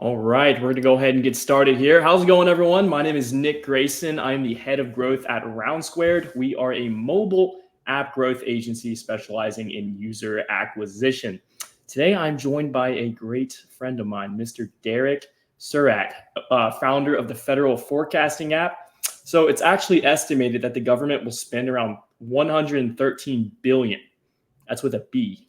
All right, we're going to go ahead and get started here. How's it going, everyone? My name is Nick Grayson. I'm the head of growth at Round Squared. We are a mobile app growth agency specializing in user acquisition. Today, I'm joined by a great friend of mine, Mr. Derrick Surratt, founder of the federal forecasting app. So it's actually estimated that the government will spend around 113 billion. That's with a B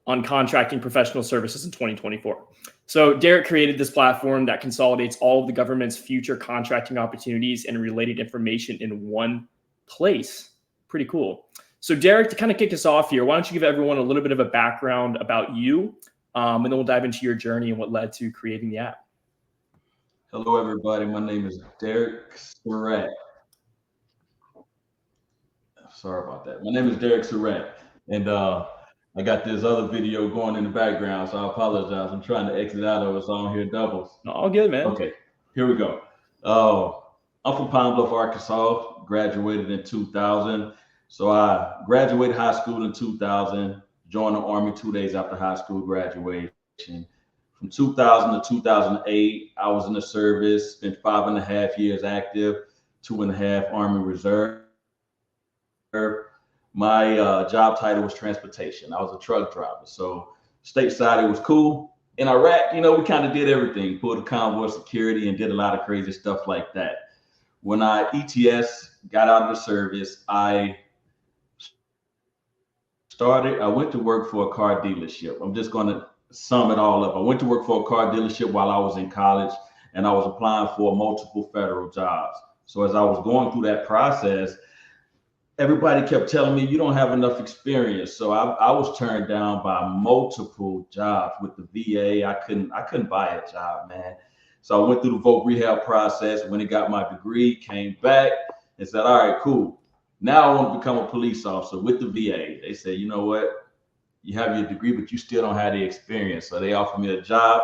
on contracting professional services in 2024. So Derrick created this platform that consolidates all of the government's future contracting opportunities and related information in one place. Pretty cool. So Derrick, to kind of kick us off here, why don't you give everyone a little bit of a background about you, and then we'll dive into your journey and what led to creating the app. Hello, everybody. My name is Derrick Surratt. Sorry about that. My name is Derrick Surratt, and I got this other video going in the background, so I apologize. I'm trying to exit out of it, so I don't hear doubles. All good, man. Okay, here we go. Uh, I'm from Pine Bluff, Arkansas. Graduated in 2000. So I graduated high school in 2000. Joined the Army 2 days after high school graduation. From 2000 to 2008, I was in the service. Spent 5.5 years active, 2.5 Army Reserve. My job title was transportation. I was a truck driver. So stateside, it was cool. In Iraq, we kind of did everything, pulled a convoy security and did a lot of crazy stuff like that. When I ETS got out of the service, I went to work for a car dealership. I'm just going to sum it all up. I went to work for a car dealership while I was in college, and I was applying for multiple federal jobs. So as I was going through that process, everybody kept telling me you don't have enough experience. So I was turned down by multiple jobs with the VA. I couldn't buy a job, man. So I went through the voc rehab process. When I got my degree, came back and said, all right, cool. Now I want to become a police officer with the VA. They said, you know what? You have your degree, but you still don't have the experience. So they offered me a job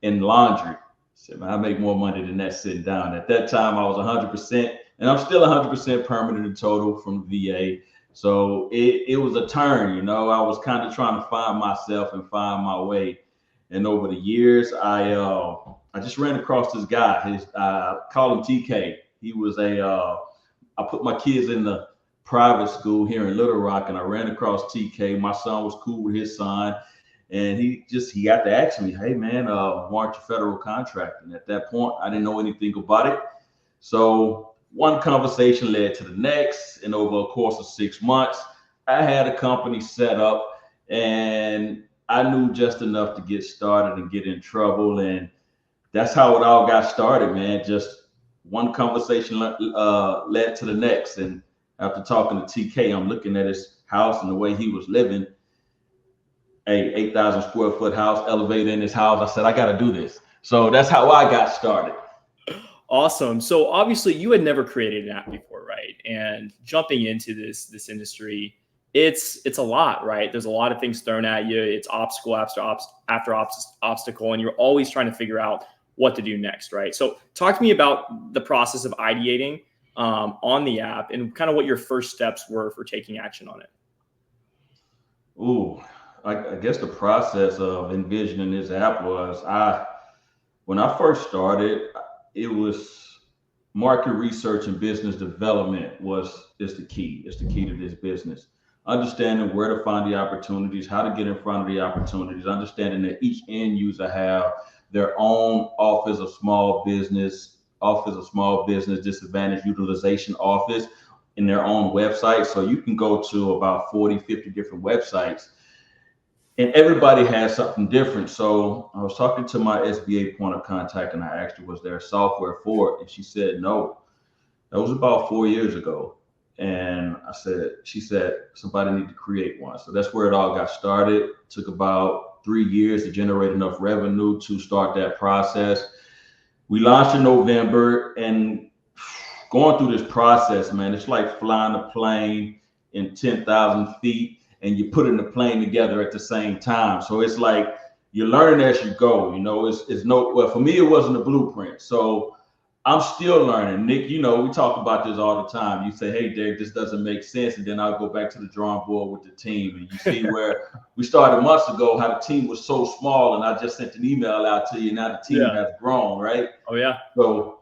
in laundry. I said, man, I make more money than that sitting down. At that time, I was 100%. And I'm still 100% permanent in total from VA. So it was a turn, I was kind of trying to find myself and find my way. And over the years, I just ran across this guy. Call him TK. He was I put my kids in the private school here in Little Rock, and I ran across TK. My son was cool with his son. And he got to ask me, hey, man, why aren't you federal contracting? At that point, I didn't know anything about it. So one conversation led to the next, and over a course of 6 months, I had a company set up, and I knew just enough to get started and get in trouble. And that's how it all got started, man. Just one conversation led to the next. And after talking to TK, I'm looking at his house and the way he was living. A 8,000 square foot house, elevator in his house. I said, I got to do this. So that's how I got started. Awesome. So obviously you had never created an app before, right? And jumping into this industry, it's a lot, right? There's a lot of things thrown at you. It's obstacle after obstacle, and you're always trying to figure out what to do next, right? So talk to me about the process of ideating on the app and kind of what your first steps were for taking action on it. Ooh, I guess the process of envisioning this app was when I first started, it was market research and business development is the key. It's the key to this business. Understanding where to find the opportunities, how to get in front of the opportunities, understanding that each end user have their own office of small business disadvantaged utilization office in their own website. So you can go to about 40, 50 different websites, and everybody has something different. So I was talking to my SBA point of contact, and I asked her, was there software for it? And she said, no. That was about 4 years ago. And she said, somebody need to create one. So that's where it all got started. It took about 3 years to generate enough revenue to start that process. We launched in November, and going through this process, man, it's like flying a plane in 10,000 feet. And you're putting the plane together at the same time. So it's like you're learning as you go. Well, for me, it wasn't a blueprint. So I'm still learning. Nick, you know, we talk about this all the time. You say, hey, Derrick, this doesn't make sense. And then I'll go back to the drawing board with the team. And you see where we started months ago, how the team was so small. And I just sent an email out to you. Now the team has grown, right? Oh, yeah. So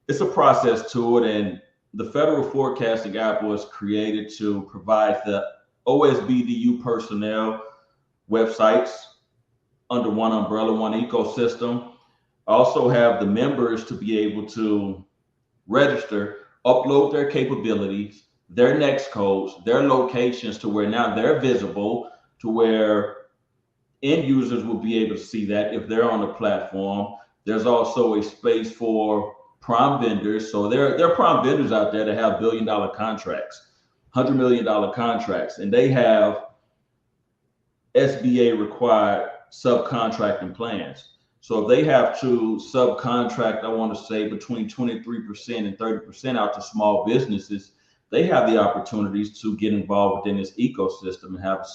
it's a process to it. And the federal forecasting app was created to provide the OSBDU personnel websites under one umbrella, one ecosystem. Also have the members to be able to register, upload their capabilities, their next codes, their locations to where now they're visible to where end users will be able to see that if they're on the platform. There's also a space for prime vendors. So there are prime vendors out there that have billion-dollar contracts, $100 million contracts, and they have SBA required subcontracting plans. So if they have to subcontract, I want to say between 23% and 30% out to small businesses, they have the opportunities to get involved within this ecosystem and have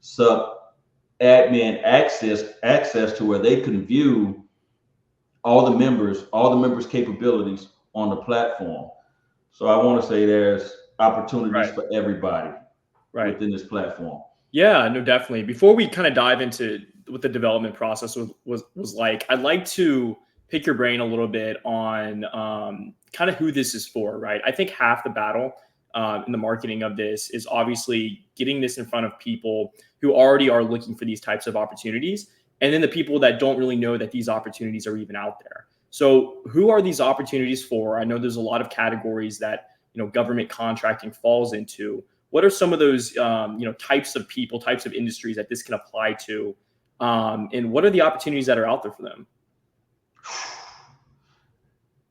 sub admin access to where they can view all the members' capabilities on the platform. So I want to say there's opportunities for everybody within this platform. Yeah, no, definitely. Before we kind of dive into what the development process was like, I'd like to pick your brain a little bit on kind of who this is for, right? I think half the battle in the marketing of this is obviously getting this in front of people who already are looking for these types of opportunities, and then the people that don't really know that these opportunities are even out there. So who are these opportunities for? I know there's a lot of categories that, you know, government contracting falls into. What are some of those, types of people, types of industries that this can apply to? And what are the opportunities that are out there for them?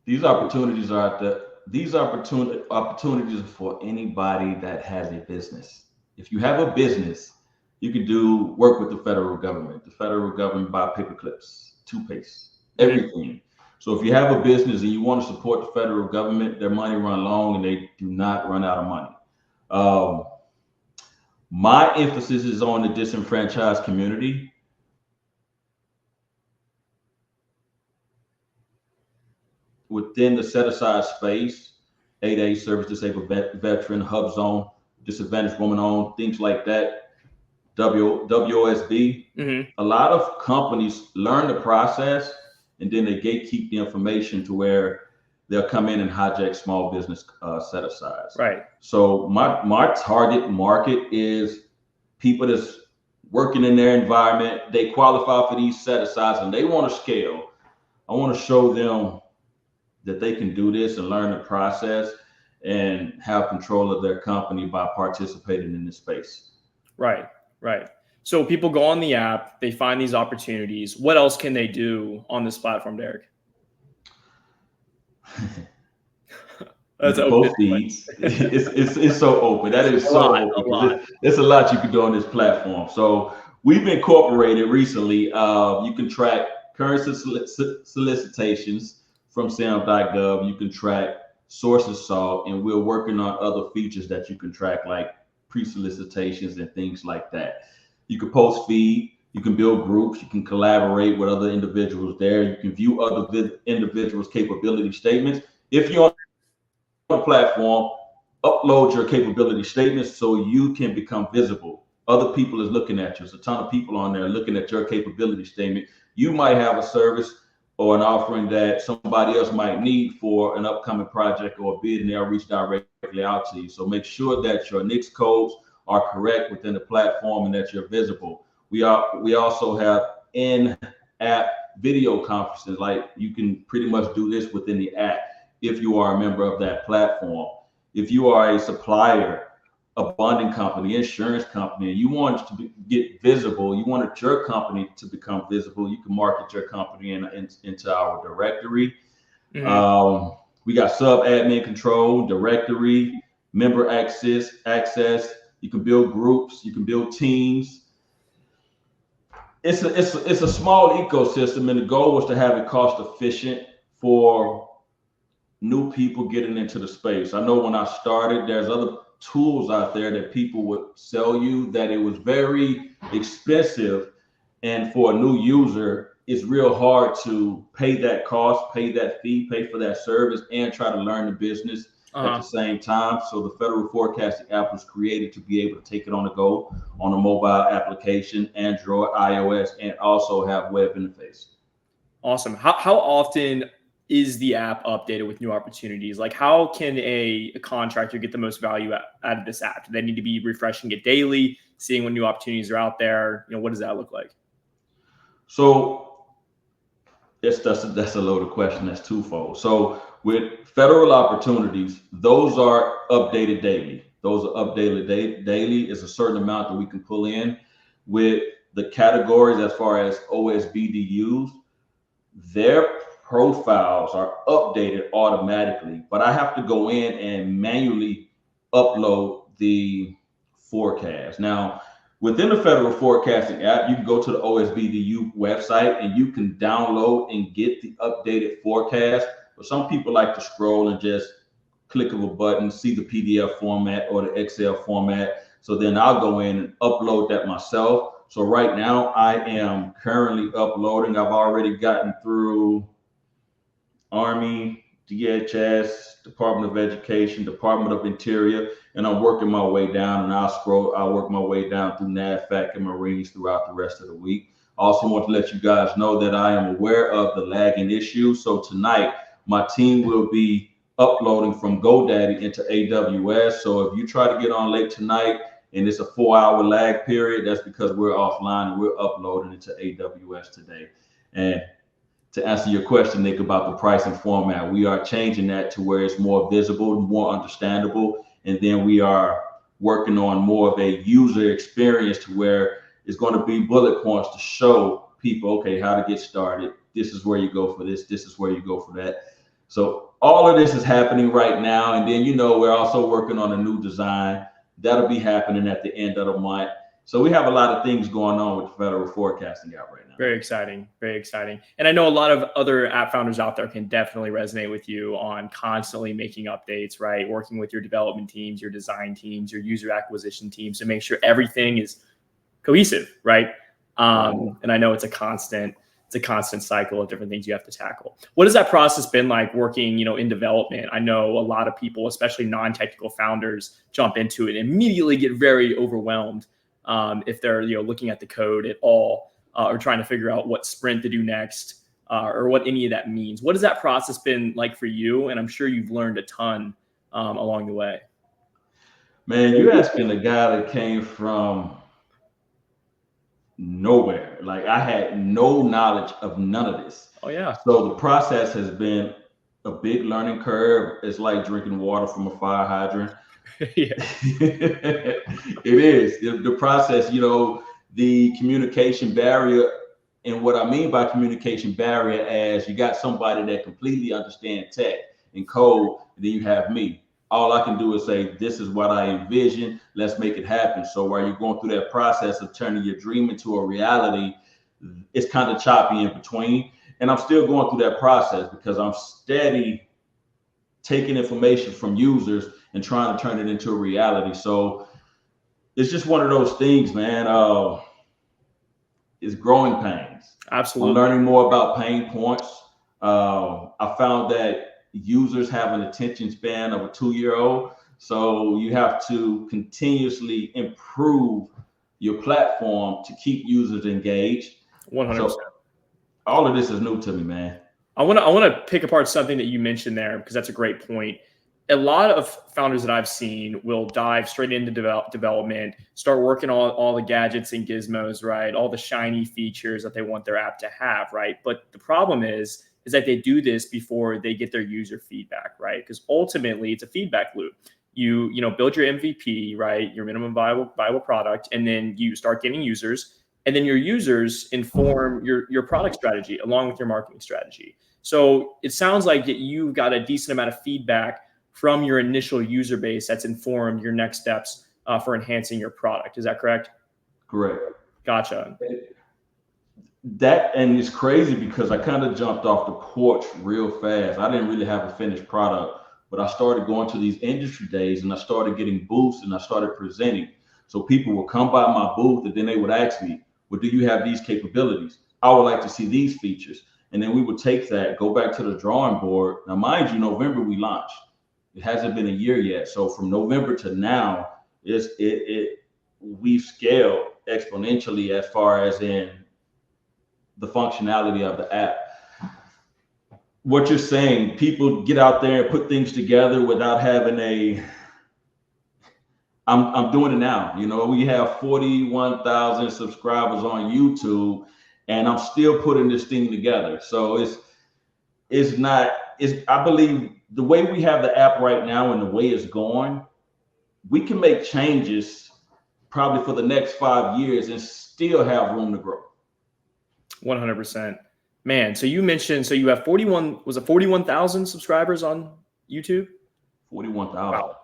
These opportunities are out there. These opportunities are for anybody that has a business. If you have a business, you can do work with the federal government. The federal government buy paper clips, toothpaste, everything. So if you have a business and you want to support the federal government, their money run long and they do not run out of money. My emphasis is on the disenfranchised community. Within the set aside space, 8A service disabled veteran, hub zone, disadvantaged woman owned, things like that. WOSB. A lot of companies learn the process and then they gatekeep the information to where they'll come in and hijack small business set asides. Right. So my target market is people that's working in their environment. They qualify for these set asides and they want to scale. I want to show them that they can do this and learn the process and have control of their company by participating in this space. Right. So people go on the app, they find these opportunities. What else can they do on this platform, Derrick? That's both feeds. It's so open. That is so open. It's a lot you can do on this platform. So we've incorporated recently. You can track current solicitations from SAM.gov. You can track sources sought, and we're working on other features that you can track, like pre-solicitations and things like that. You can post feed. You can build groups. You can collaborate with other individuals there. You can view other individuals' capability statements. If you're on the platform, upload your capability statements so you can become visible. Other people is looking at you. There's a ton of people on there looking at your capability statement. You might have a service or an offering that somebody else might need for an upcoming project or a bid, and they'll reach directly out to you. So make sure that your NICS codes are correct within the platform and that you're visible. We also have in-app video conferences. Like, you can pretty much do this within the app if you are a member of that platform. If you are a supplier, a bonding company, insurance company, and you want to get visible, you wanted your company to become visible, you can market your company into our directory. We got sub-admin control, directory, member access. You can build groups, you can build teams. It's a small ecosystem, and the goal was to have it cost efficient for new people getting into the space. I know when I started, there's other tools out there that people would sell you that it was very expensive, and for a new user, it's real hard to pay that cost, pay that fee, pay for that service, and try to learn the business at the same time. So the federal forecasting app was created to be able to take it on the go on a mobile application, Android, iOS, and also have web interface. Awesome. How often is the app updated with new opportunities? Like, how can a contractor get the most value out of this app? Do they need to be refreshing it daily, seeing what new opportunities are out there? What does that look like? So that's a loaded question. That's twofold. So with federal opportunities, those are updated daily. Those are updated daily. Is a certain amount that we can pull in. With the categories as far as OSBDUs, their profiles are updated automatically, but I have to go in and manually upload the forecast. Now, within the federal forecasting app, you can go to the OSBDU website and you can download and get the updated forecast. But some people like to scroll and just click of a button, see the PDF format or the Excel format. So then I'll go in and upload that myself. So right now I am currently uploading. I've already gotten through Army, DHS, Department of Education, Department of Interior, and I'm working my way down, and I'll work my way down through NAVFAC and Marines throughout the rest of the week. I also want to let you guys know that I am aware of the lagging issue. So tonight, my team will be uploading from GoDaddy into AWS. So if you try to get on late tonight and it's a 4-hour lag period, that's because we're offline and we're uploading into AWS today. And to answer your question, Nick, about the pricing format, we are changing that to where it's more visible, more understandable. And then we are working on more of a user experience to where it's going to be bullet points to show people, okay, how to get started. This is where you go for this. This is where you go for that. So all of this is happening right now. And then, we're also working on a new design that'll be happening at the end of the month. So we have a lot of things going on with the federal forecasting app right now. Very exciting. Very exciting. And I know a lot of other app founders out there can definitely resonate with you on constantly making updates, right? Working with your development teams, your design teams, your user acquisition teams to make sure everything is cohesive, right? And I know it's a constant cycle of different things you have to tackle. What has that process been like working, in development? I know a lot of people, especially non-technical founders, jump into it and immediately get very overwhelmed if they're, looking at the code at all or trying to figure out what sprint to do next or what any of that means. What has that process been like for you? And I'm sure you've learned a ton along the way. Man, you're asking a guy that came from nowhere. Like, I had no knowledge of none of this. Oh yeah. So the process has been a big learning curve. It's like drinking water from a fire hydrant. Yeah. It is. The process, the communication barrier. And what I mean by communication barrier, as you got somebody that completely understands tech and code, and then you have me. All I can do is say, this is what I envision. Let's make it happen. So while you're going through that process of turning your dream into a reality, it's kind of choppy in between. And I'm still going through that process because I'm steady taking information from users and trying to turn it into a reality. So it's just one of those things, man. It's growing pains. Absolutely. I'm learning more about pain points. I found that users have an attention span of a 2-year-old. So you have to continuously improve your platform to keep users engaged. 100%. So all of this is new to me, man. I want to pick apart something that you mentioned there because that's a great point. A lot of founders that I've seen will dive straight into development, start working on all the gadgets and gizmos, right? All the shiny features that they want their app to have, right? But the problem is that they do this before they get their user feedback, right? Because ultimately it's a feedback loop. You build your MVP, right? Your minimum viable product, and then you start getting users, and then your users inform your product strategy along with your marketing strategy. So it sounds like that you've got a decent amount of feedback from your initial user base that's informed your next steps for enhancing your product. Is that correct? Correct. Gotcha. And it's crazy because I kind of jumped off the porch real fast. I didn't really have a finished product, but I started going to these industry days and I started getting booths and I started presenting. So people would come by my booth and then they would ask me, well, do you have these capabilities? I would like to see these features. And then we would take that, go back to the drawing board. Now, mind you, November we launched. It hasn't been a year yet. So from November to now, we've scaled exponentially as far as in the functionality of the app. What you're saying, people get out there and put things together without having I'm doing it now. You know, we have 41,000 subscribers on YouTube, and I'm still putting this thing together. So I believe the way we have the app right now and the way it's going, we can make changes probably for the next 5 years and still have room to grow. 100%. Man, so you mentioned, so you have 41,000 subscribers on YouTube? 41,000. Wow.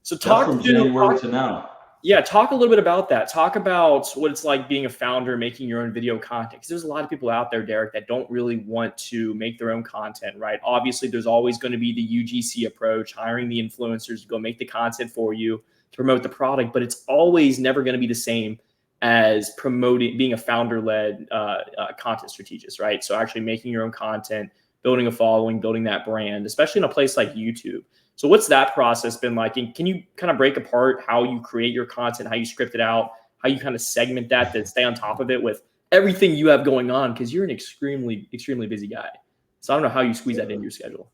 So talk from January to now. Yeah, talk a little bit about that. Talk about what it's like being a founder, making your own video content. Because there's a lot of people out there, Derrick, that don't really want to make their own content, right? Obviously, there's always going to be the UGC approach, hiring the influencers to go make the content for you, to promote the product, but it's always never going to be the same as being a founder-led content strategist, right? So actually making your own content, building a following, building that brand, especially in a place like YouTube. So what's that process been like? And can you kind of break apart how you create your content, how you script it out, how you kind of segment that to stay on top of it with everything you have going on? Because you're an extremely, extremely busy guy. So I don't know how you squeeze that into your schedule.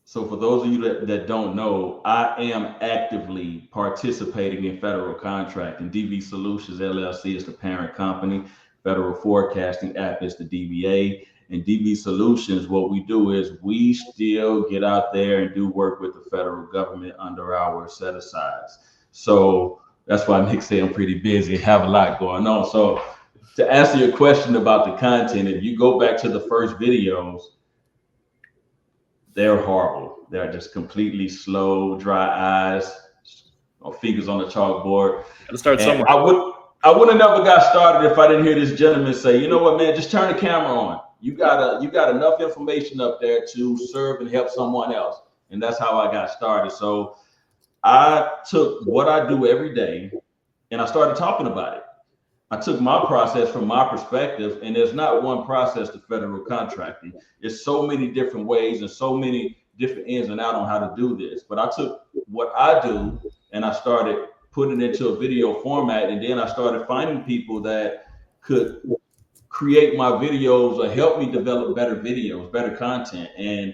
So for those of you that don't know, I am actively participating in federal contracting. DV Solutions LLC is the parent company. Federal Forecasting App is the DBA. And DV Solutions, what we do is we still get out there and do work with the federal government under our set-asides. So that's why Nick said I'm pretty busy and have a lot going on. So to answer your question about the content, if you go back to the first videos, they're horrible. They're just completely slow, dry eyes, fingers on the chalkboard. Gotta start somewhere. I would have never got started if I didn't hear this gentleman say, you know what, man, just turn the camera on. You got enough information up there to serve and help someone else. And that's how I got started. So I took what I do every day and I started talking about it. I took my process from my perspective, and there's not one process to federal contracting. There's so many different ways and so many different ins and outs on how to do this. But I took what I do and I started putting it into a video format, and then I started finding people that could create my videos or help me develop better videos, better content, and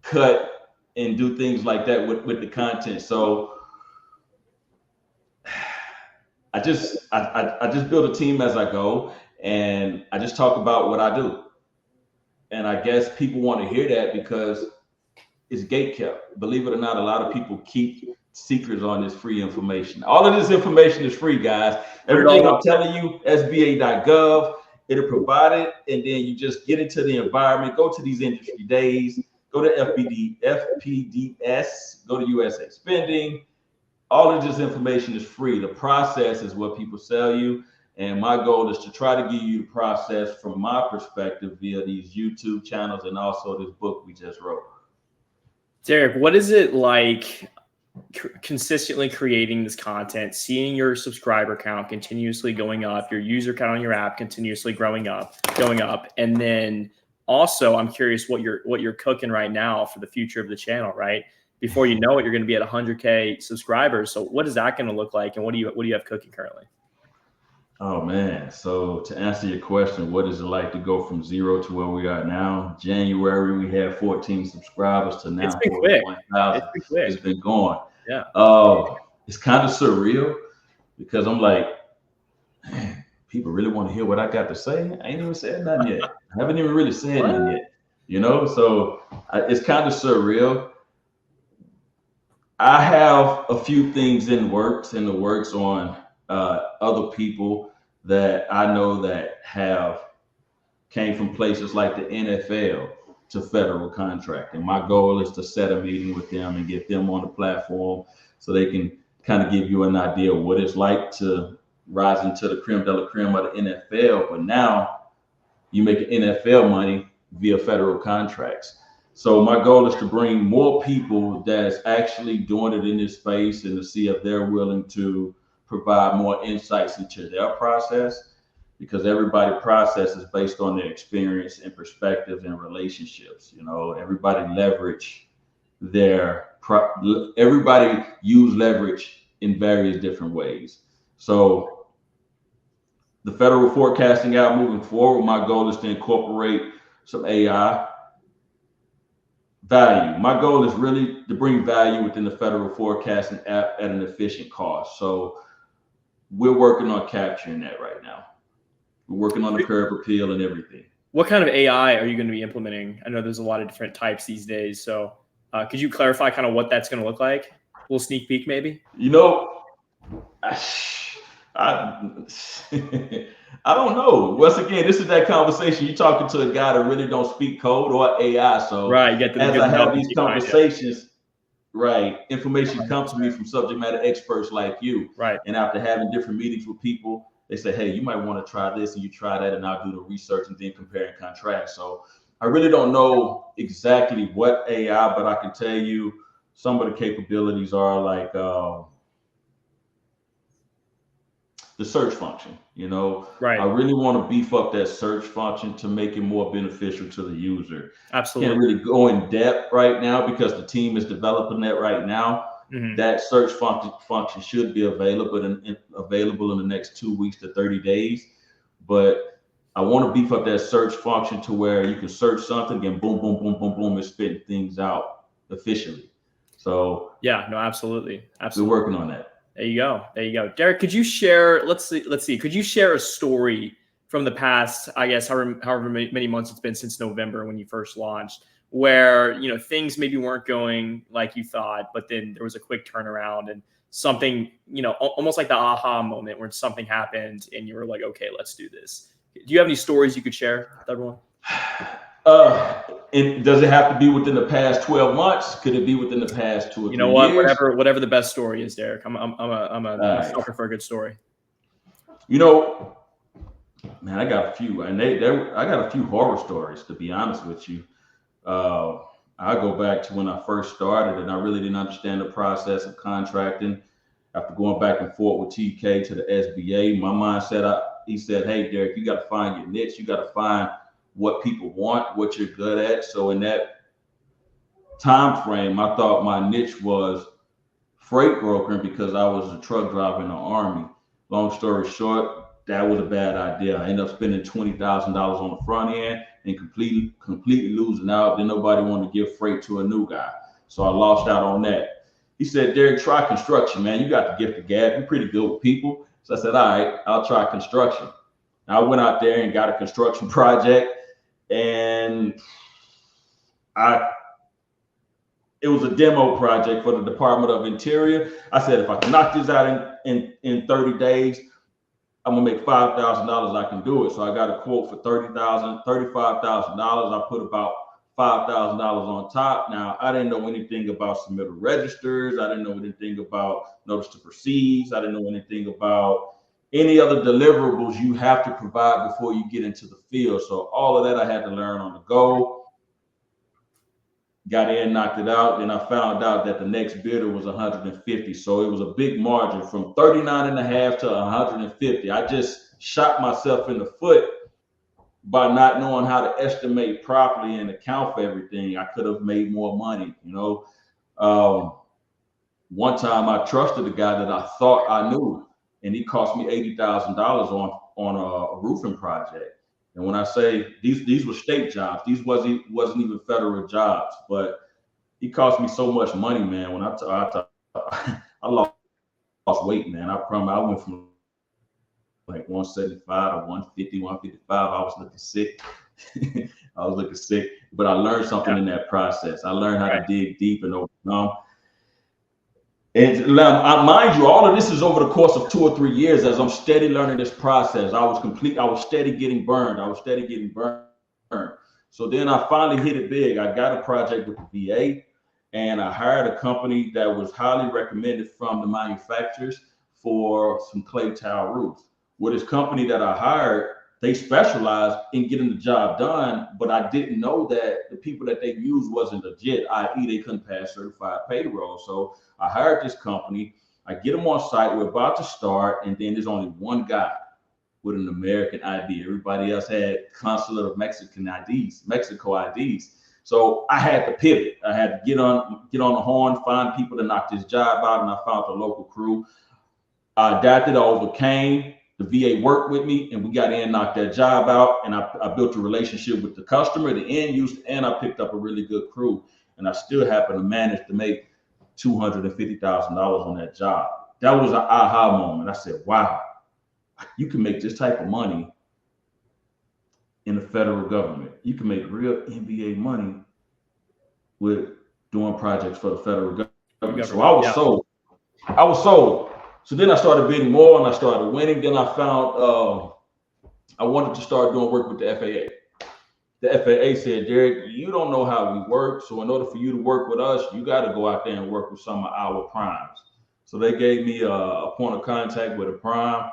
cut and do things like that with the content. So I just build a team as I go, and I just talk about what I do. And I guess people want to hear that because it's gatekept. Believe it or not, a lot of people keep secrets on this free information. All of this information is free, guys. Everything I'm telling you, SBA.gov, it'll provide it, and then you just get into the environment, go to these industry days, go to FPDS, go to USA Spending. All of this information is free. The process is what people sell you. And my goal is to try to give you the process from my perspective via these YouTube channels and also this book we just wrote. Derrick, what is it like consistently creating this content, seeing your subscriber count continuously going up, your user count on your app continuously going up, and then also I'm curious what you're cooking right now for the future of the channel, right? Before you know it, you're going to be at 100K subscribers. So what is that going to look like, and what do you have cooking currently? Oh man, so to answer your question, what is it like to go from 0 to where we are now? January we had 14 subscribers to now 41,000. It's been going. Yeah. It's kind of surreal because I'm like, man, people really want to hear what I got to say. I ain't even said nothing yet. I haven't even really said nothing yet. You know, so it's kind of surreal. I have a few things in the works on other people that I know that came from places like the NFL to federal contracting. My goal is to set a meeting with them and get them on the platform so they can kind of give you an idea of what it's like to rise into the creme de la creme of the NFL. But now you make NFL money via federal contracts. So my goal is to bring more people that's actually doing it in this space and to see if they're willing to provide more insights into their process. because everybody processes based on their experience and perspective and relationships. You know, everybody leverage everybody use leverage in various different ways. So the federal forecasting app moving forward, my goal is to incorporate some AI value. My goal is really to bring value within the federal forecasting app at an efficient cost. So we're working on capturing that right now. We're working on the curve appeal and everything. What kind of AI are you going to be implementing? I know there's a lot of different types these days. So could you clarify kind of what that's going to look like? A little sneak peek, maybe? You know, I I don't know. Once again, this is that conversation. You're talking to a guy that really don't speak code or AI. So right, get as I have these conversations, right, information 100%. Comes to me from subject matter experts like you. Right. And after having different meetings with people, they say, hey, you might want to try this, and you try that, and I'll do the research and then compare and contrast. So I really don't know exactly what AI, but I can tell you some of the capabilities are like the search function. You know, right. I really want to beef up that search function to make it more beneficial to the user. Absolutely. Can't really go in depth right now because the team is developing that right now. Mm-hmm. That search function should be available in the next 2 weeks to 30 days. But I want to beef up that search function to where you can search something and boom, boom, boom, boom, boom, and spit things out efficiently. So yeah, no, absolutely. We're working on that. There you go. There you go. Derrick, could you share, let's see, could you share a story from the past, I guess, however many months it's been since November when you first launched, where, you know, things maybe weren't going like you thought, but then there was a quick turnaround and something, you know, almost like the aha moment where something happened and you were like, okay, let's do this. Do you have any stories you could share with everyone? And does it have to be within the past 12 months? Could it be within the past 2 or 3 years? Whatever the best story is, Derrick. I'm a sucker for a good story. You know, man, I got a few, and I got a few horror stories, to be honest with you. I go back to when I first started, and I really didn't understand the process of contracting. After going back and forth with TK to the SBA, my mindset, he said, hey, Derrick, you got to find your niche. You got to find what people want, what you're good at. So in that time frame, I thought my niche was freight brokering because I was a truck driver in the Army. Long story short, that was a bad idea. I ended up spending $20,000 on the front end and completely losing out. Then nobody wanted to give freight to a new guy. So I lost out on that. He said, Derrick, try construction, man. You got the gift of gab. You're pretty good with people. So I said, all right, I'll try construction. I went out there and got a construction project, and it was a demo project for the Department of Interior. I said, if I can knock this out in 30 days, I'm gonna make $5,000. I can do it. So I got a quote for $35,000. I put about $5,000 on top. Now, I didn't know anything about submittal registers. I didn't know anything about notice to proceeds. I didn't know anything about any other deliverables you have to provide before you get into the field. So all of that I had to learn on the go. Got in, knocked it out. Then I found out that the next bidder was 150. So it was a big margin from 39.5 to 150. I just shot myself in the foot by not knowing how to estimate properly and account for everything. I could have made more money, you know. One time I trusted a guy that I thought I knew, and he cost me $80,000 on a roofing project. And when I say these were state jobs, these wasn't even federal jobs, but he cost me so much money, man. When I lost weight, man. I promise I went from like 175 to 150, 155. I was looking sick. I was looking sick, but I learned something in that process. I learned how to dig deep and overcome. And mind you, all of this is over the course of 2 or 3 years as I'm steady learning this process. I was steady getting burned. So then I finally hit it big. I got a project with the VA, and I hired a company that was highly recommended from the manufacturers for some clay tile roofs. With this company that I hired, they specialize in getting the job done, but I didn't know that the people that they used wasn't legit, i.e. they couldn't pass certified payroll. So I hired this company. I get them on site. We're about to start, and then there's only one guy. with an American ID. Everybody else had consulate of Mexico IDs. So I had to pivot. I had to get on the horn, find people to knock this job out, and I found the local crew. I adapted, I overcame. The VA worked with me, and we got in, knocked that job out, and I built a relationship with the customer, the end user, and I picked up a really good crew. And I still happen to manage to make $250,000 on that job. That was an aha moment. I said, wow, you can make this type of money in the federal government. You can make real NBA money with doing projects for the federal government. So I was sold. I was sold. So then I started bidding more and I started winning. Then I found I wanted to start doing work with the FAA. The FAA said, Derrick, you don't know how we work. So in order for you to work with us, you got to go out there and work with some of our primes. So they gave me a point of contact with a prime.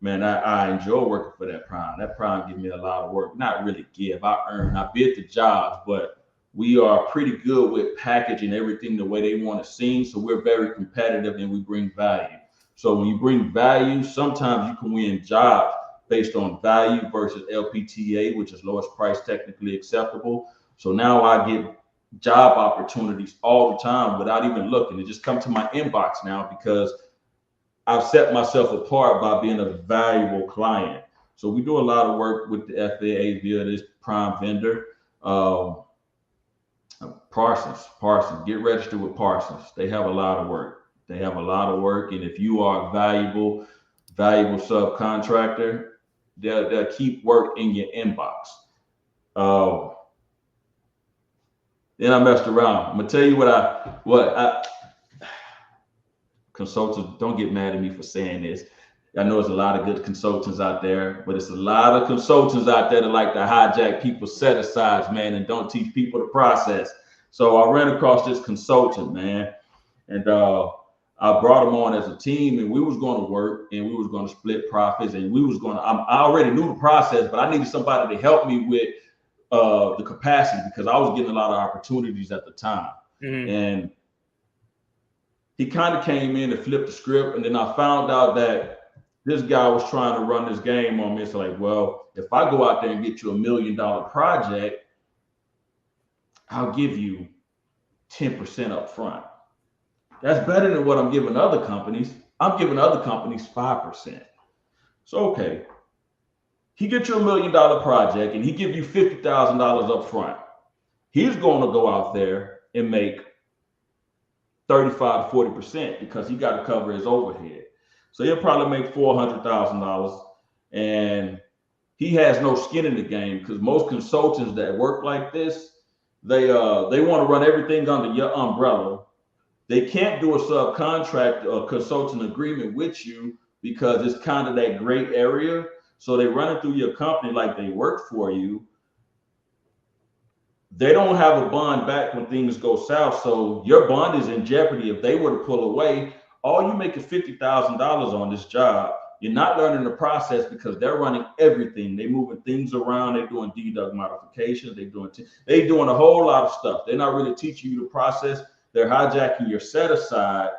Man, I enjoy working for that prime. That prime gives me a lot of work. Not really give, I earn. I bid the jobs, but we are pretty good with packaging everything the way they want it seen. So we're very competitive and we bring value. So when you bring value, sometimes you can win jobs based on value versus LPTA, which is lowest price technically acceptable. So now I get job opportunities all the time without even looking. It just comes to my inbox now because I've set myself apart by being a valuable client. So we do a lot of work with the FAA via this prime vendor. Parsons, get registered with Parsons. They have a lot of work. And if you are a valuable subcontractor, they'll keep work in your inbox. Then I messed around. I'm gonna tell you what consultants, don't get mad at me for saying this. I know there's a lot of good consultants out there, but it's a lot of consultants out there that like to hijack people's set-asides, man, and don't teach people the process. So I ran across this consultant, man, and I brought him on as a team, and we was going to work, and we was going to split profits, and I already knew the process, but I needed somebody to help me with the capacity because I was getting a lot of opportunities at the time. Mm-hmm. And he kind of came in and flipped the script, and then I found out that this guy was trying to run this game on me. It's like, well, if I go out there and get you $1 million project, I'll give you 10% up front. That's better than what I'm giving other companies. I'm giving other companies 5%. So, okay, he gets you $1 million project and he give you $50,000 up front. He's going to go out there and make 35 to 40% because he got to cover his overhead. So he'll probably make $400,000, and he has no skin in the game because most consultants that work like this, they want to run everything under your umbrella. They can't do a subcontract or consulting agreement with you because it's kind of that gray area. So they run it through your company like they work for you. They don't have a bond back when things go south. So your bond is in jeopardy if they were to pull away. All you make is $50,000 on this job. You're not learning the process because they're running everything. They're moving things around. They're doing deduct modifications. They're doing a whole lot of stuff. They're not really teaching you the process. They're hijacking your set aside.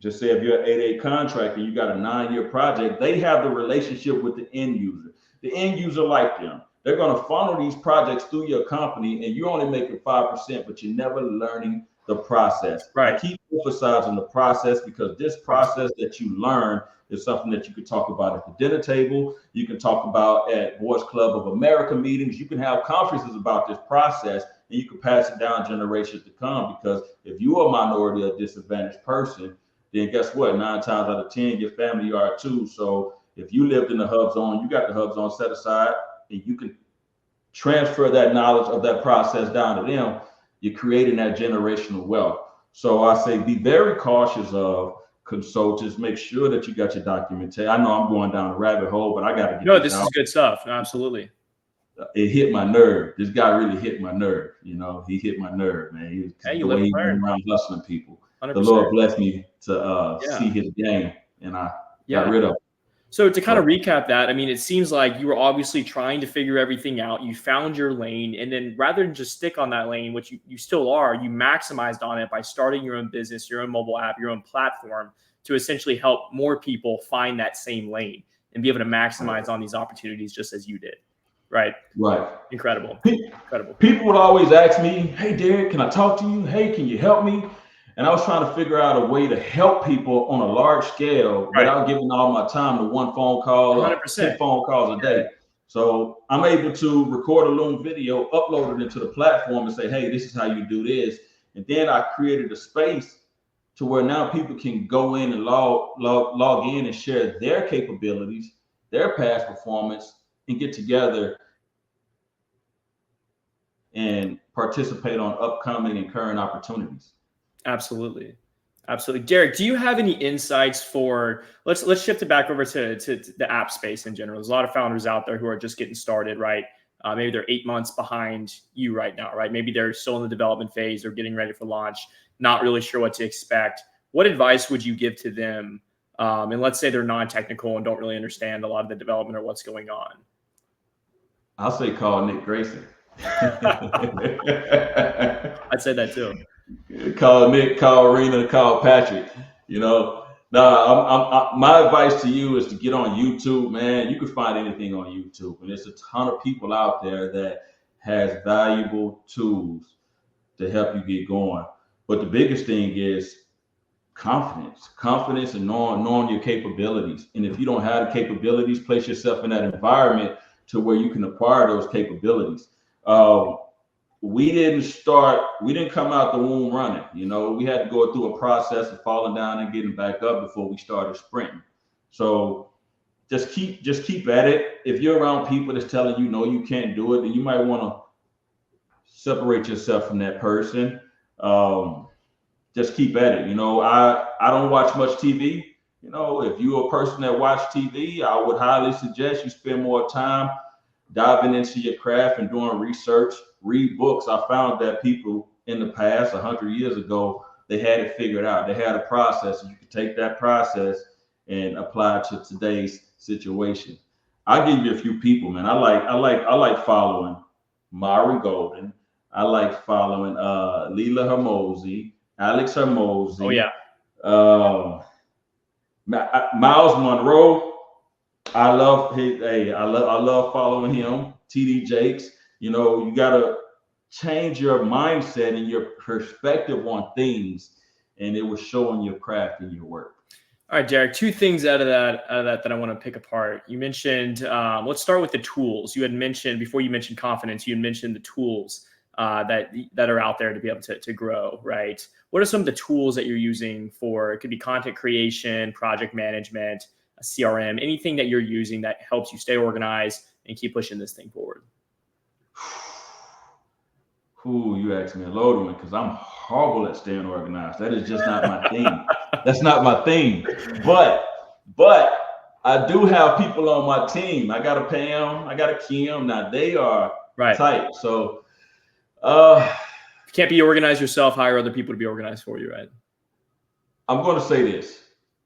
Just say if you're an 8A contractor, you got a 9-year project, they have the relationship with the end user. The end user like them. They're going to funnel these projects through your company, and you're only making 5%, but you're never learning the process. Right. I keep emphasizing the process because this process that you learn is something that you can talk about at the dinner table. You can talk about at Boys Club of America meetings. You can have conferences about this process, and you can pass it down generations to come. Because if you are a minority or disadvantaged person, then guess what? 9 times out of 10, your family are too. So if you lived in the hub zone, you got the hub zone set aside, and you can transfer that knowledge of that process down to them. You're creating that generational wealth. So I say be very cautious of consultants. Make sure that you got your documentation. I know I'm going down a rabbit hole, but I got to get this out. Is good stuff. Absolutely. It hit my nerve. This guy really hit my nerve. You know, he hit my nerve, man. He went around hustling people. 100%. The Lord blessed me to see his game, and I got rid of it. So to kind of recap that, I mean, it seems like you were obviously trying to figure everything out. You found your lane, and then rather than just stick on that lane, which you still are, you maximized on it by starting your own business, your own mobile app, your own platform to essentially help more people find that same lane. and be able to maximize on these opportunities just as you did. Right. Right. Incredible. Incredible. People would always ask me, hey, Derrick, can I talk to you? Hey, can you help me? And I was trying to figure out a way to help people on a large scale without giving all my time to one phone call or 10 phone calls a day. So I'm able to record a Loom video, upload it into the platform and say, hey, this is how you do this. And then I created a space to where now people can go in and log in and share their capabilities, their past performance, and get together and participate on upcoming and current opportunities. Absolutely. Absolutely. Derrick, do you have any insights for, let's shift it back over to the app space in general. There's a lot of founders out there who are just getting started, right? Maybe they're 8 months behind you right now, right? Maybe they're still in the development phase or getting ready for launch, not really sure what to expect. What advice would you give to them? And let's say they're non-technical and don't really understand a lot of the development or what's going on. I'll say call Nick Grayson. I'd say that too. Call Nick, call Arena, call Patrick. You know, my advice to you is to get on YouTube, man. You can find anything on YouTube, and there's a ton of people out there that has valuable tools to help you get going. But the biggest thing is confidence and knowing your capabilities. And if you don't have the capabilities, place yourself in that environment to where you can acquire those capabilities. We didn't come out the womb running. You know, we had to go through a process of falling down and getting back up before we started sprinting. So just keep at it. If you're around people that's telling you, no, you can't do it, then you might want to separate yourself from that person. Just keep at it. You know, I don't watch much TV. You know, if you're a person that watch TV, I would highly suggest you spend more time diving into your craft and doing research, read books. I found that people in the past, 100 years ago, they had it figured out. They had a process, and you could take that process and apply it to today's situation. I'll give you a few people, man. I like following Mari Golden. I like following Leela Hermosi, Alex Hermosi. Oh yeah. Miles Monroe. I love following him. TD Jakes. You know, you gotta change your mindset and your perspective on things, and it will show in your craft and your work. All right, Derrick, two things out of that I want to pick apart. You mentioned, let's start with the tools. You had mentioned, before you mentioned confidence, you had mentioned the tools that are out there to be able to grow, right? What are some of the tools that you're using for, it could be content creation, project management, a CRM, anything that you're using that helps you stay organized and keep pushing this thing forward? Ooh, you asked me a loaded one because I'm horrible at staying organized. That is just not my thing. That's not my thing. But I do have people on my team. I got a Pam, I got a Kim. Now they are tight. So you can't be organized yourself, hire other people to be organized for you, right? I'm going to say this.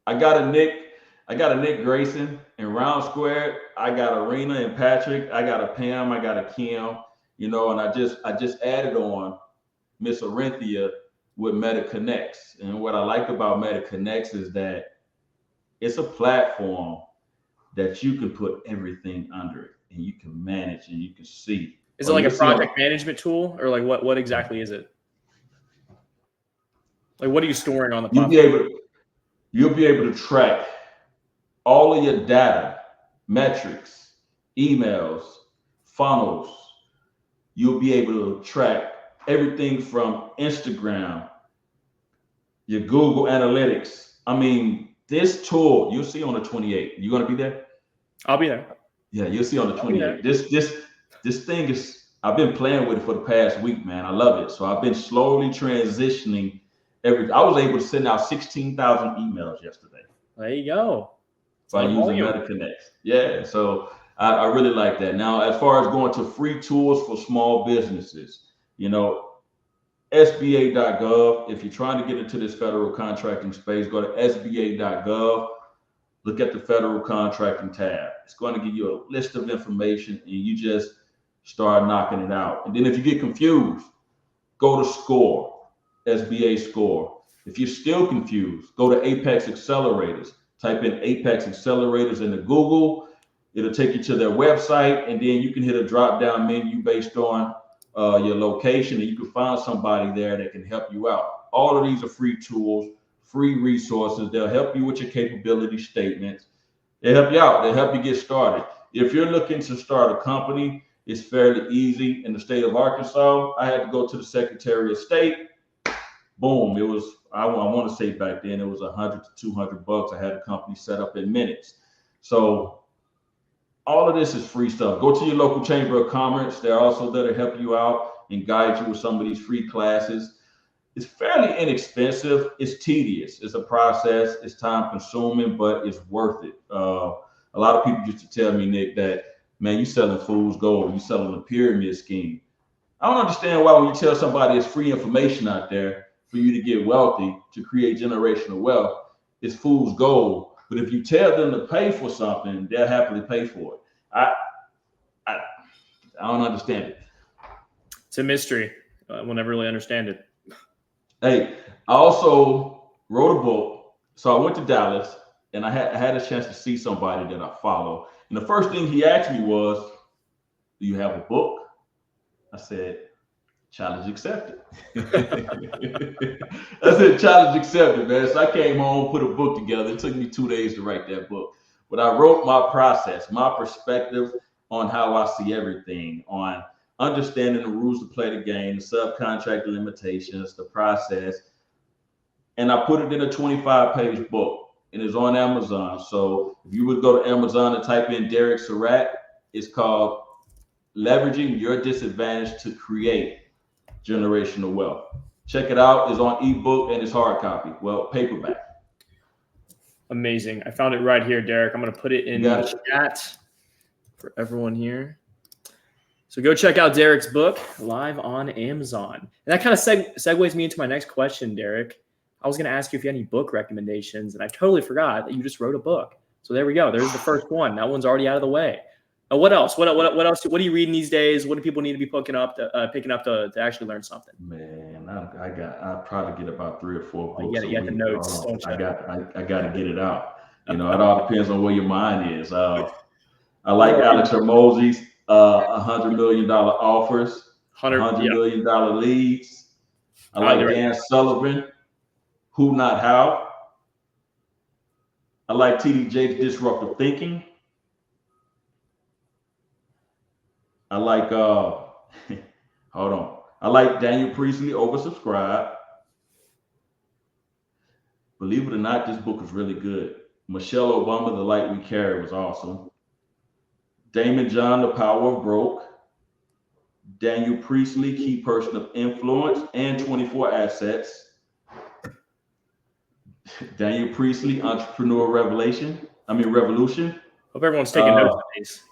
I got a Nick Grayson in Round Square. I got Arena and Patrick. I got a Pam. I got a Kim. You know, and I just added on Miss Orinthia with MetaConnects. And what I like about MetaConnects is that it's a platform that you can put everything under it, and you can manage and you can see. Is it like a project management tool, or like what exactly is it? Like, what are you storing on the platform? You'll be able to track all of your data, metrics, emails, funnels. You'll be able to track everything from Instagram, your Google Analytics. I mean, this tool, you'll see on the 28th. You gonna be there? I'll be there. Yeah, you'll see on the 28th. This thing is, I've been playing with it for the past week, man. I love it. So I've been slowly transitioning I was able to send out 16,000 emails yesterday. There you go. By using MetaConnects. Yeah, so I really like that. Now, as far as going to free tools for small businesses, you know, SBA.gov. If you're trying to get into this federal contracting space, go to SBA.gov. Look at the federal contracting tab. It's going to give you a list of information, and you just start knocking it out. And then if you get confused, go to SCORE, SBA SCORE. If you're still confused, go to Apex Accelerators. Type in Apex Accelerators into Google. It'll take you to their website, and then you can hit a drop-down menu based on your location, and you can find somebody there that can help you out. All of these are free tools, free resources. They'll help you with your capability statements. They help you out. They help you get started. If you're looking to start a company, it's fairly easy. In the state of Arkansas, I had to go to the Secretary of State. Boom. It was, I want to say back then, it was $100 to $200. I had a company set up in minutes. So all of this is free stuff. Go to your local chamber of commerce. They're also there to help you out and guide you with some of these free classes. It's fairly inexpensive. It's tedious. It's a process. It's time consuming, but it's worth it. A lot of people used to tell me, Nick, that, man, you selling fool's gold. You selling a pyramid scheme. I don't understand why when you tell somebody it's free information out there for you to get wealthy, to create generational wealth, it's fool's gold. But if you tell them to pay for something, they'll happily pay for it. I don't understand it. It's a mystery. We'll never really understand it. Hey, I also wrote a book. So I went to Dallas, and I had a chance to see somebody that I follow. And the first thing he asked me was, do you have a book? I said, challenge accepted. I said, challenge accepted, man. So I came home, put a book together. It took me 2 days to write that book. But I wrote my process, my perspective on how I see everything, on understanding the rules to play the game, the subcontractor limitations, the process. And I put it in a 25-page book, and it's on Amazon. So if you would go to Amazon and type in Derrick Surratt, it's called Leveraging Your Disadvantage to Create Generational Wealth. Check it out. It's on ebook and it's hard copy. Well, paperback. Amazing. I found it right here, Derrick. I'm going to put it in the chat for everyone here. So go check out Derrick's book live on Amazon. And that kind of segues me into my next question, Derrick. I was going to ask you if you had any book recommendations, and I totally forgot that you just wrote a book. So there we go. There's the first one. That one's already out of the way. What else? What else? What are you reading these days? What do people need to be picking up to actually learn something? Man, I try to get about 3 or 4 books. You got the notes. I got to get it out. You know, it all depends on where your mind is. I like Alex Hormozi's $100 million offers, $100 million leads. I like Dan Sullivan, Who Not How. I like TD Jakes' Disruptive Thinking. I like hold on. I like Daniel Priestley, Oversubscribed. Believe it or not, this book is really good. Michelle Obama, The Light We Carry was awesome. Damon John, The Power of Broke. Daniel Priestley, Key Person of Influence and 24 Assets. Daniel Priestley, Entrepreneur Revolution. Hope everyone's taking notes on these.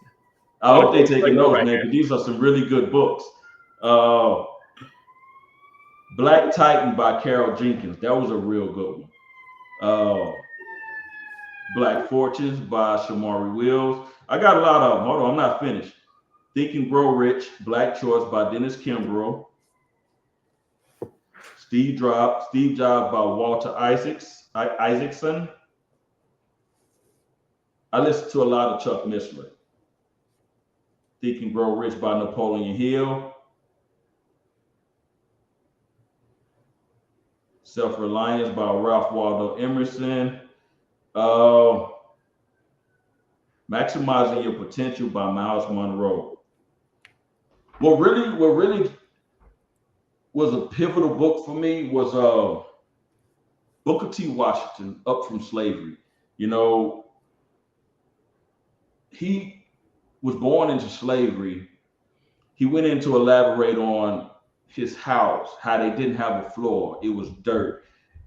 I hope they're taking notes, man, because these are some really good books. Black Titan by Carol Jenkins. That was a real good one. Black Fortunes by Shamari Wills. I got a lot of them. Hold on, I'm not finished. Think and Grow Rich, Black Choice by Dennis Kimbrough. Steve Jobs by Walter Isaacson. I listen to a lot of Chuck Missler. Think and Grow Rich by Napoleon Hill. Self-Reliance by Ralph Waldo Emerson. Maximizing Your Potential by Miles Monroe. What really was a pivotal book for me was Booker T. Washington, Up From Slavery. You know, he was born into slavery. He went in to elaborate on his house, how they didn't have a floor. It was dirt,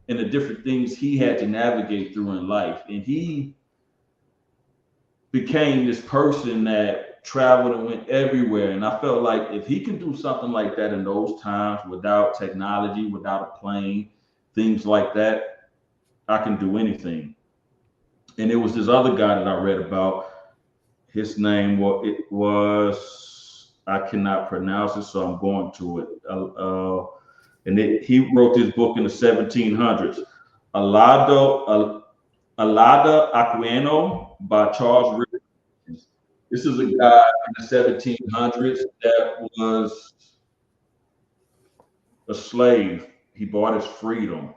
and the different things he had to navigate through in life. And he became this person that traveled and went everywhere. And I felt like if he can do something like that in those times without technology, without a plane, things like that, I can do anything. And it was this other guy that I read about. His name was I cannot pronounce it, so I'm going to it. He wrote this book in the 1700s. Alada Aquino by Charles Rick. This is a guy in the 1700s that was a slave. He bought his freedom.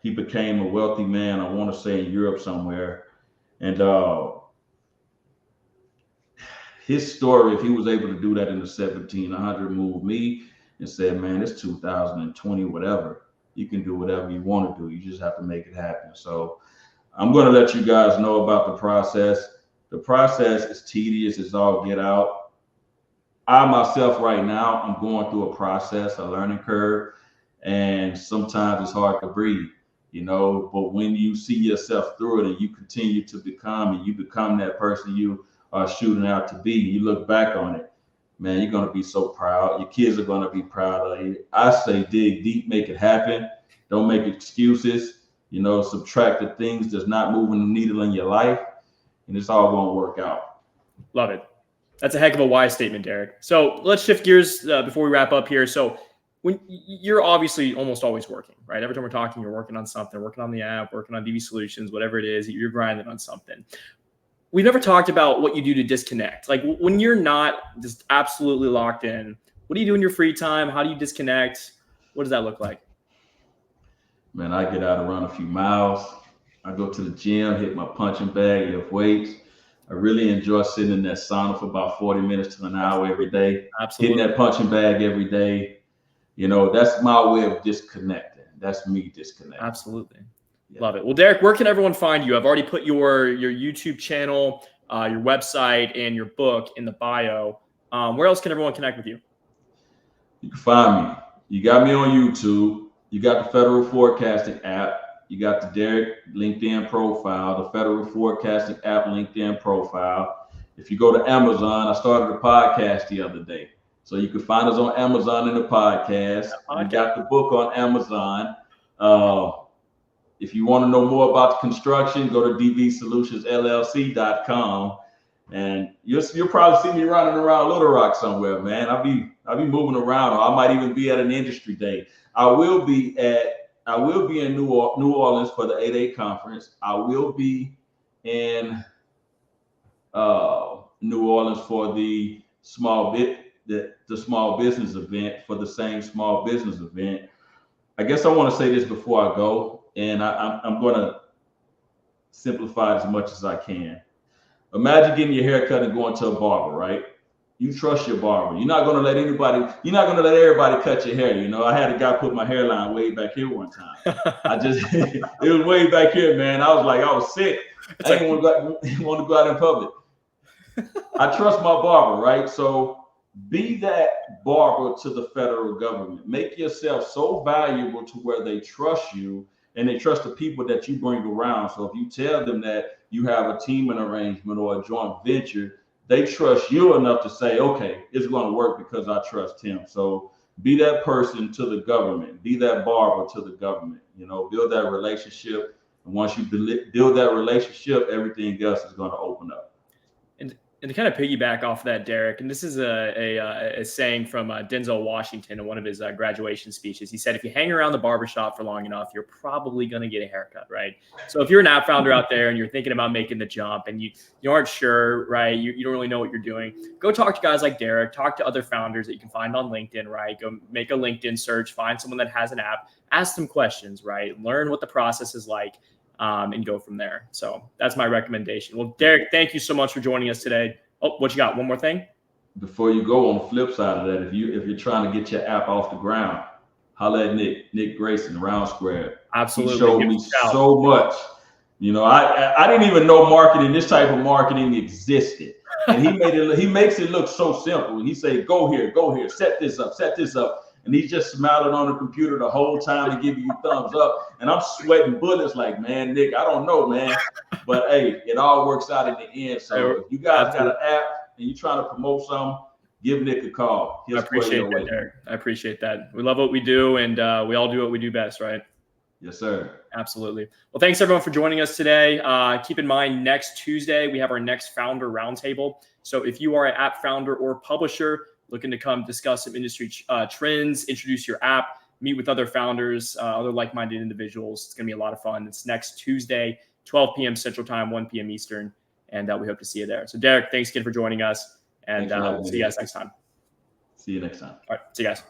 He became a wealthy man, I want to say in Europe somewhere. And his story, if he was able to do that in the 1700s, moved me and said, man, it's 2020, whatever. You can do whatever you want to do. You just have to make it happen. So I'm going to let you guys know about the process. The process is tedious as all get out. I myself right now, I'm going through a process, a learning curve, and sometimes it's hard to breathe, but when you see yourself through it and you continue to become, and you become that person you are shooting out to be, you look back on it, man, you're going to be so proud. Your kids are going to be proud of you. I say dig deep, make it happen. Don't make excuses. Subtract the things that's not moving the needle in your life, and it's all going to work out. Love it. That's a heck of a wise statement, Derrick. So let's shift gears before we wrap up here. So when you're obviously almost always working, right? Every time we're talking, you're working on something, working on the app, working on DV solutions, whatever it is, you're grinding on something. We've never talked about what you do to disconnect. Like when you're not just absolutely locked in, what do you do in your free time? How do you disconnect? What does that look like? Man, I get out and run a few miles. I go to the gym, hit my punching bag, lift weights. I really enjoy sitting in that sauna for about 40 minutes to an hour every day. Absolutely. Hitting that punching bag every day. That's my way of disconnecting. That's me disconnecting. Absolutely. Yeah. Love it. Well, Derrick, where can everyone find you? I've already put your YouTube channel, your website, and your book in the bio. Where else can everyone connect with you? You can find me. You got me on YouTube. You got the Federal Forecasting app. You got the Derrick LinkedIn profile, the Federal Forecasting app LinkedIn profile. If you go to Amazon, I started a podcast the other day. So you can find us on Amazon in the podcast. We got the book on Amazon. If you want to know more about the construction, go to dvsolutionsllc.com. And you'll probably see me running around Little Rock somewhere, man. I'll be moving around, or I might even be at an industry day. I will be in New Orleans for the 8A conference. I will be in New Orleans for the small business event, for the same small business event. I guess I want to say this before I go, and I'm going to simplify it as much as I can. Imagine getting your hair cut and going to a barber, right? You trust your barber. You're not going to let everybody cut your hair. I had a guy put my hairline way back here one time. It was way back here, man. I was sick. I didn't want to go out in public. I trust my barber, right? So be that barber to the federal government. Make yourself so valuable to where they trust you, and they trust the people that you bring around. So if you tell them that you have a teaming arrangement or a joint venture, they trust you enough to say, okay, it's going to work because I trust him. So be that person to the government. Be that barber to the government. Build that relationship. And once you build that relationship, everything else is going to open up. And to kind of piggyback off that, Derrick, and this is a saying from Denzel Washington in one of his graduation speeches. He said, if you hang around the barbershop for long enough, you're probably going to get a haircut, right? So if you're an app founder out there and you're thinking about making the jump and you aren't sure, right? You don't really know what you're doing. Go talk to guys like Derrick. Talk to other founders that you can find on LinkedIn, right? Go make a LinkedIn search. Find someone that has an app. Ask them questions, right? Learn what the process is like. And go from there. So that's my recommendation. Well, Derrick, thank you so much for joining us today. Oh, what you got? One more thing? Before you go, on the flip side of that, if you're trying to get your app off the ground, holla at Nick Grayson, Round Square. Absolutely. He showed me so much. I didn't even know this type of marketing existed. And he makes it look so simple. He say, go here, set this up. And he's just smiling on the computer the whole time and giving you thumbs up. And I'm sweating bullets like, man, Nick, I don't know, man. But hey, it all works out in the end. So if you guys got an app and you're trying to promote something, give Nick a call. I appreciate that, Derrick. I appreciate that. We love what we do, and we all do what we do best, right? Yes, sir. Absolutely. Well, thanks everyone for joining us today. Keep in mind, next Tuesday, we have our next founder roundtable. So if you are an app founder or publisher looking to come discuss some industry trends, introduce your app, meet with other founders, other like-minded individuals, it's going to be a lot of fun. It's next Tuesday 12 p.m. Central Time, 1 p.m. Eastern, and we hope to see you there. So Derrick, thanks again for joining us, and we'll see you guys next time. See you next time. All right, see you guys.